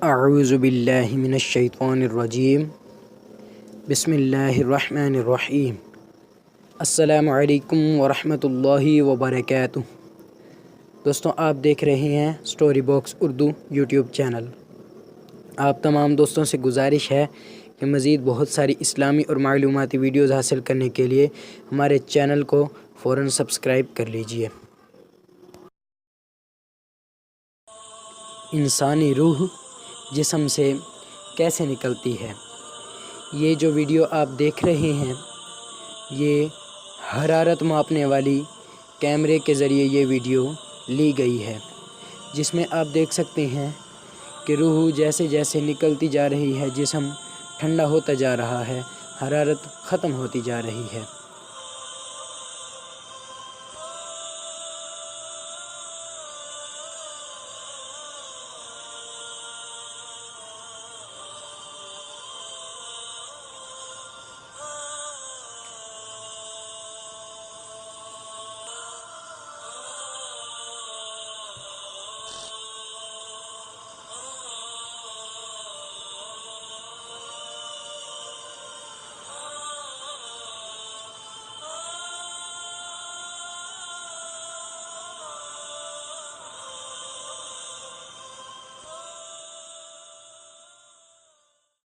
अऊज़ु बिल्लाहि मिनश शैतानिर रजीम। बिस्मिल्लाहिर रहमानिर रहीम। अस्सलामु अलैकुम व रहमतुल्लाहि व बरकातुहू। दोस्तों, आप देख रहे हैं story box Urdu YouTube channel. आप तमाम दोस्तों से गुजारिश है कि मज़ीद बहुत सारी इस्लामी और मालूमाती वीडियोज़ हासिल करने के लिए हमारे चैनल को फ़ौरन सब्सक्राइब कर लीजिए। इंसानी रूह जिस्म से कैसे निकलती है, ये जो वीडियो आप देख रहे हैं ये हरारत मापने वाली कैमरे के ज़रिए ये वीडियो ली गई है, जिसमें आप देख सकते हैं कि रूह जैसे जैसे निकलती जा रही है, जिस्म ठंडा होता जा रहा है, हरारत ख़त्म होती जा रही है।